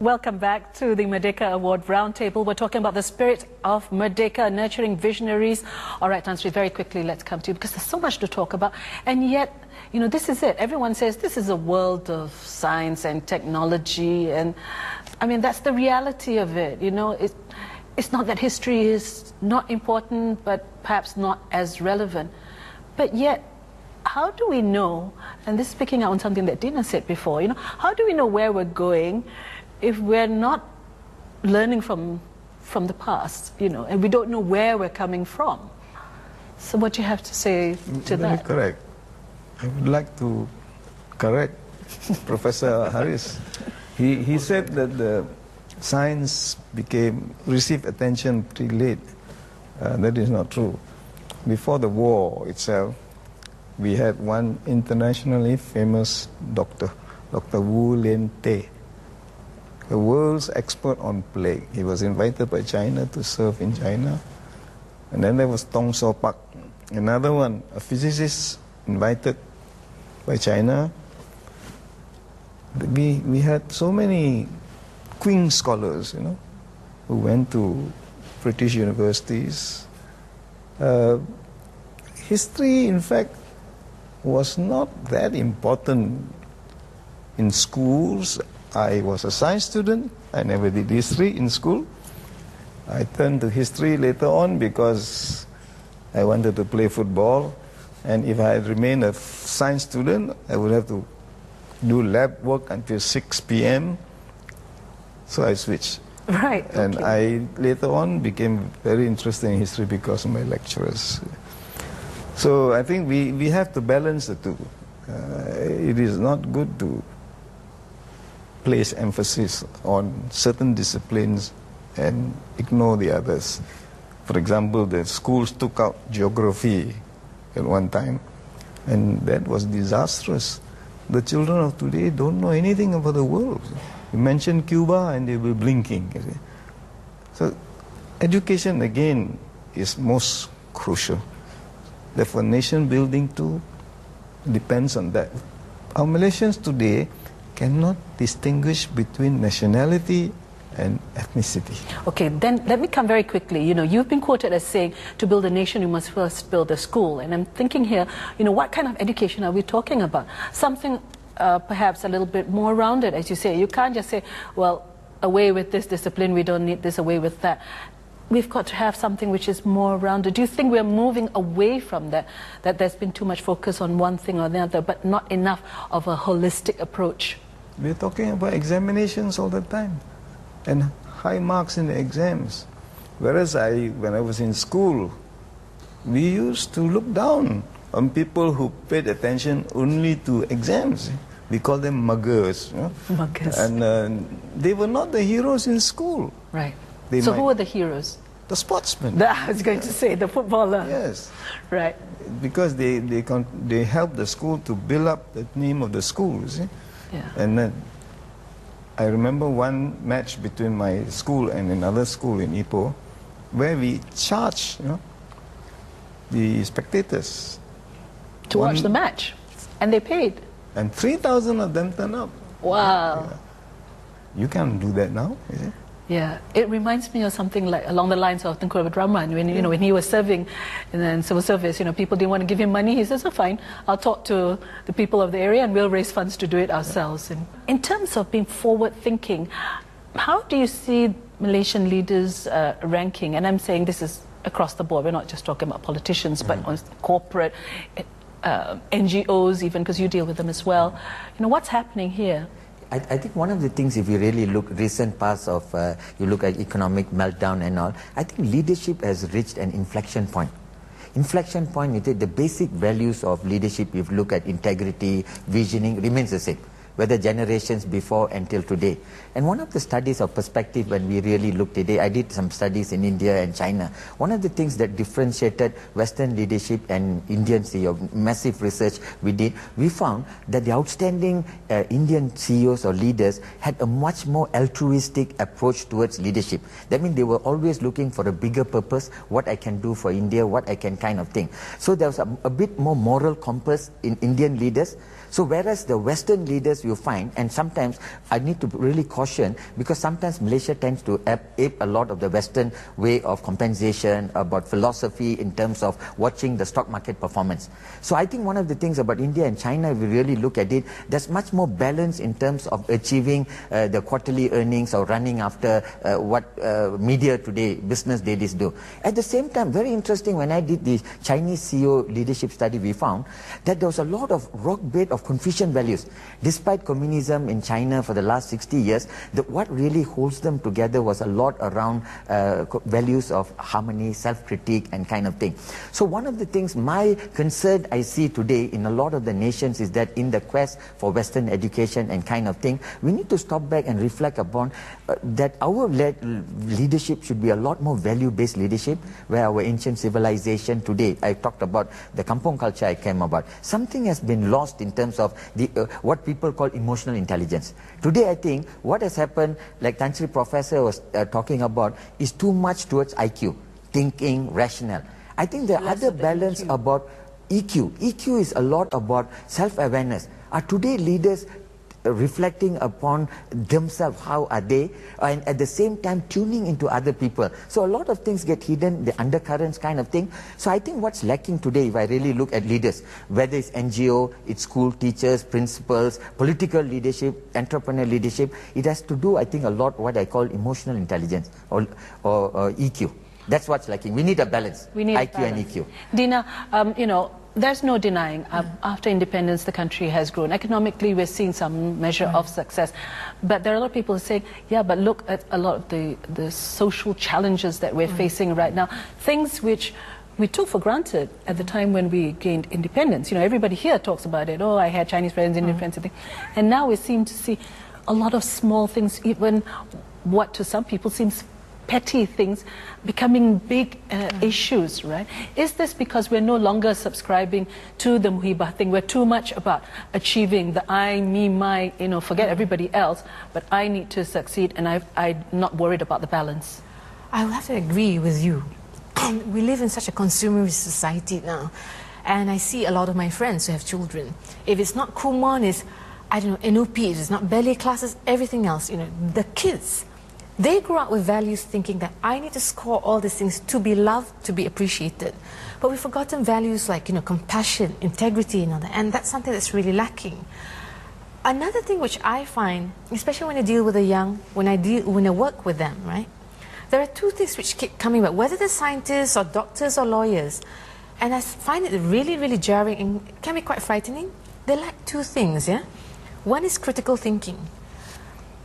Welcome back to the Merdeka Award Roundtable. We're talking about the Spirit of Merdeka, nurturing visionaries. All right, Tansri, very quickly, let's come to you because there's so much to talk about. And yet, you know, this is it. Everyone says this is a world of science and technology. And I mean, that's the reality of it. You know, it's not that history is not important, but perhaps not as relevant. But yet, how do we know, and this is picking out on something that Dina said before, you know, how do we know where we're going if we're not learning from the past, you know, and we don't know where we're coming from? So what do you have to say to that? Very correct. I would like to correct Professor Harith. He said that the science received attention pretty late. That is not true. Before the war itself, we had one internationally famous doctor, Dr. Wu Lien Teh, the world's expert on plague. He was invited by China to serve in China. And then there was Tong So Pak, another one, a physicist invited by China. We had so many Queen scholars, you know, who went to British universities. History, in fact, was not that important in schools. I was a science student. I never did history in school. I turned to history later on because I wanted to play football. And if I had remained a science student, I would have to do lab work until 6 p.m. So I switched. Right. And okay. I later on became very interested in history because of my lecturers. So I think we have to balance the two. It is not good to place emphasis on certain disciplines and ignore the others. For example, the schools took out geography at one time, and that was disastrous. The children of today don't know anything about the world. You mention Cuba and they will be blinking. You see. So education, again, is most crucial. Therefore, nation building too depends on that. Our Malaysians today cannot distinguish between nationality and ethnicity. Okay, then let me come very quickly. You know, you've been quoted as saying, to build a nation, you must first build a school. And I'm thinking here, you know, what kind of education are we talking about? Something perhaps a little bit more rounded, as you say. You can't just say, well, away with this discipline, we don't need this, away with that. We've got to have something which is more rounded. Do you think we're moving away from that, that there's been too much focus on one thing or the other, but not enough of a holistic approach? We're talking about examinations all the time and high marks in the exams. Whereas when I was in school, we used to look down on people who paid attention only to exams. We call them muggers. You know? Muggers. And they were not the heroes in school. Right. So who are the heroes? The sportsmen. I was going to say, the footballer. Yes. Right. Because they help the school to build up the name of the school, you see? Yeah. And then I remember one match between my school and another school in Ipoh where we charged, you know, the spectators To watch the match. And they paid. And 3,000 of them turned up. Wow. Yeah. You can't do that now, is it? Yeah, it reminds me of something like along the lines of Tengku Rahman when you know when he was serving in civil service. You know, people didn't want to give him money. He says, "Oh, fine, I'll talk to the people of the area and we'll raise funds to do it ourselves." And in terms of being forward-thinking, how do you see Malaysian leaders ranking? And I'm saying this is across the board. We're not just talking about politicians, but on corporate, NGOs, even because you deal with them as well. You know, what's happening here? I think one of the things, if you really look recent past of, you look at economic meltdown and all, I think leadership has reached an inflection point. Inflection point, you take the basic values of leadership, if you look at integrity, visioning, remains the same, whether generations before until today. And one of the studies of perspective, when we really look today, I did some studies in India and China. One of the things that differentiated Western leadership and Indian CEO, massive research we did, we found that the outstanding Indian CEOs or leaders had a much more altruistic approach towards leadership. That means they were always looking for a bigger purpose, what I can do for India, what I can kind of think. So there was a bit more moral compass in Indian leaders. So whereas the Western leaders you find, and sometimes I need to really caution, because sometimes Malaysia tends to ape a lot of the Western way of compensation, about philosophy in terms of watching the stock market performance. So I think one of the things about India and China, if we really look at it, there's much more balance in terms of achieving the quarterly earnings or running after what media today, business ladies do. At the same time, very interesting, when I did the Chinese CEO leadership study, we found that there was a lot of rock bed of Confucian values. Despite communism in China for the last 60 years, what really holds them together was a lot around values of harmony, self-critique and kind of thing. So one of the things, my concern I see today in a lot of the nations is that in the quest for Western education and kind of thing, we need to stop back and reflect upon that our leadership should be a lot more value-based leadership, where our ancient civilization today, I talked about the kampung culture I came about, something has been lost in terms of the what people call emotional intelligence. Today I think what has happened, like Tan Sri Professor was talking about, is too much towards IQ, thinking, rational. I think the other balance about EQ. EQ is a lot about self-awareness. Are today leaders reflecting upon themselves, how are they, and at the same time tuning into other people? So a lot of things get hidden, the undercurrents kind of thing. So I think what's lacking today, if I really look at leaders, whether it's NGO, it's school teachers, principals, political leadership, entrepreneur leadership, it has to do, I think, a lot what I call emotional intelligence or EQ. That's what's lacking. We need a balance. We need IQ balance. And EQ. Dina, you know, there's no denying, after independence, the country has grown. Economically, we're seeing some measure of success. But there are a lot of people saying, yeah, but look at a lot of the social challenges that we're facing right now. Things which we took for granted at the time when we gained independence. You know, everybody here talks about it. Oh, I had Chinese friends, Indian friends, and now we seem to see a lot of small things, even what to some people seems petty things becoming big issues, right? Is this because we're no longer subscribing to the muhibah thing? We're too much about achieving the I, me, my, you know, forget everybody else, but I need to succeed, and I'm not worried about the balance. I will have to agree with you. We live in such a consumerist society now, and I see a lot of my friends who have children. If it's not Kumon, it's, I don't know, NOP, if it's not ballet classes, everything else, you know, the kids, they grow up with values thinking that I need to score all these things to be loved, to be appreciated. But we've forgotten values like, you know, compassion, integrity and all that, and that's something that's really lacking. Another thing which I find, especially when I deal with the young, when I work with them, right? There are two things which keep coming back, whether they're scientists or doctors or lawyers, and I find it really, really jarring and can be quite frightening. They lack two things, yeah? One is critical thinking.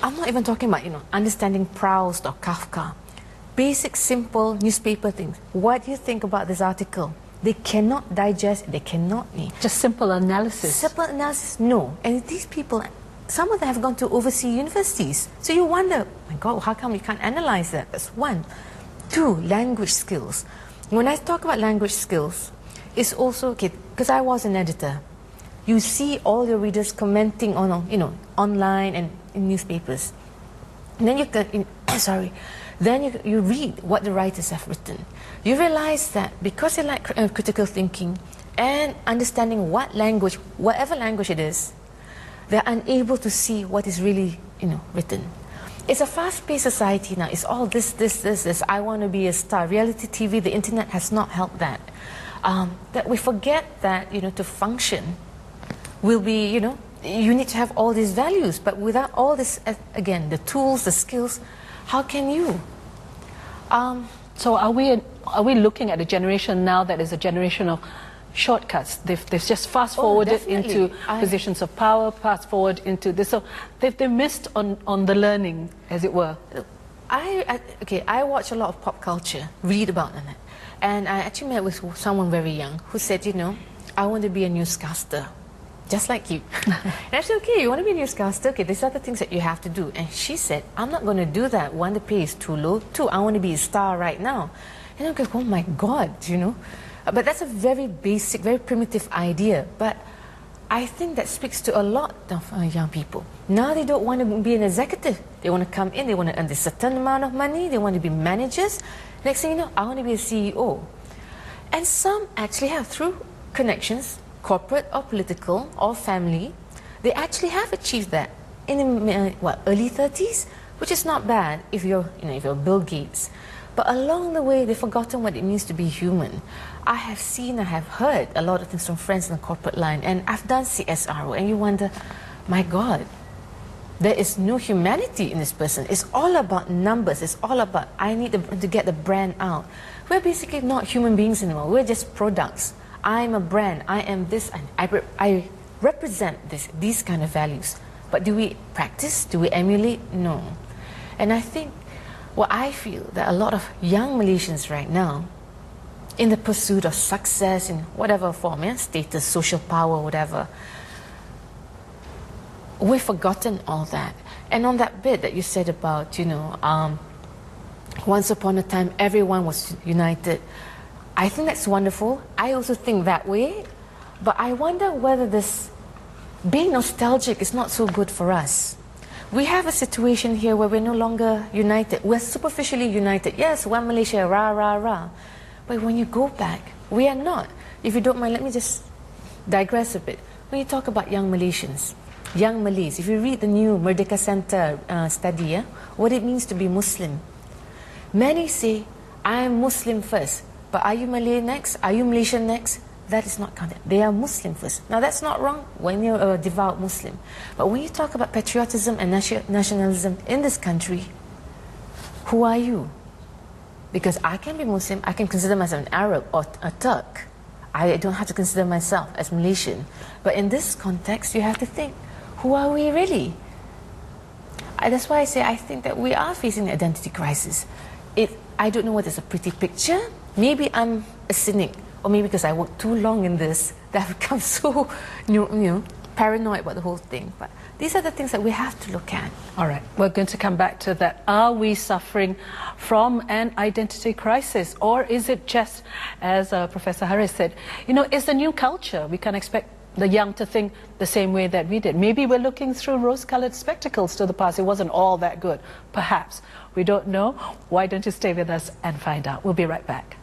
I'm not even talking about, you know, understanding Proust or Kafka. Basic, simple newspaper things. What do you think about this article? They cannot digest, they cannot. Just simple analysis. Simple analysis, no. And these people, some of them have gone to overseas universities. So you wonder, my God, how come we can't analyze that? That's one. Two, language skills. When I talk about language skills, it's also, okay, because I was an editor. You see all your readers commenting on, you know, online and in newspapers. And then you can, then you read what the writers have written. You realize that because they like critical thinking and understanding what language, whatever language it is, they're unable to see what is really, you know, written. It's a fast-paced society now. It's all this. I want to be a star. Reality TV, the internet has not helped that. That we forget that, you know, to function will be, you know, you need to have all these values, but without all this, again, the tools, the skills, how can you? So are we looking at a generation now that is a generation of shortcuts? They've just fast forwarded into positions of power, fast forward into this. So they've missed on the learning, as it were. I watch a lot of pop culture, read about it, and I actually met with someone very young who said, you know, I want to be a newscaster. Just like you. And I said, okay, you want to be a newscaster? Okay, these are the things that you have to do. And she said, I'm not going to do that. One, the pay is too low. Two, I want to be a star right now. And I'm like, oh my God, you know. But that's a very basic, very primitive idea. But I think that speaks to a lot of young people. Now they don't want to be an executive. They want to come in, they want to earn a certain amount of money, they want to be managers. Next thing you know, I want to be a CEO. And some actually have, through connections, corporate or political or family, they actually have achieved that in early 30s, which is not bad if you're, if you're Bill Gates. But along the way, they've forgotten what it means to be human. I have heard a lot of things from friends in the corporate line, and I've done CSRO, and you wonder, my God, there is no humanity in this person. It's all about numbers. It's all about, I need to get the brand out. We're basically not human beings anymore. We're just products. I'm a brand. I am this. I represent these kind of values. But do we practice? Do we emulate? No. And I think, I feel that a lot of young Malaysians right now, in the pursuit of success in whatever form, status, social power, whatever, we've forgotten all that. And on that bit that you said about, once upon a time everyone was united, I think that's wonderful. I also think that way. But I wonder whether this being nostalgic is not so good for us. We have a situation here where we're no longer united. We're superficially united. Yes, one Malaysia, rah, rah, rah. But when you go back, we are not. If you don't mind, let me just digress a bit. When you talk about young Malaysians, young Malays, if you read the new Merdeka Center study, what it means to be Muslim, many say, I am Muslim first. But are you Malay next? Are you Malaysian next? That is not counted. They are Muslim first. Now that's not wrong when you're a devout Muslim. But when you talk about patriotism and nationalism in this country, who are you? Because I can be Muslim, I can consider myself an Arab or a Turk. I don't have to consider myself as Malaysian. But in this context, you have to think, who are we really? That's why I say I think that we are facing an identity crisis. I don't know whether it's a pretty picture. Maybe I'm a cynic. Or maybe because I worked too long in this, that I've become so paranoid about the whole thing. But these are the things that we have to look at. All right, we're going to come back to that. Are we suffering from an identity crisis? Or is it just, as Professor Harith said, it's a new culture. We can expect the young to think the same way that we did. Maybe we're looking through rose-colored spectacles to the past. It wasn't all that good. Perhaps. We don't know. Why don't you stay with us and find out? We'll be right back.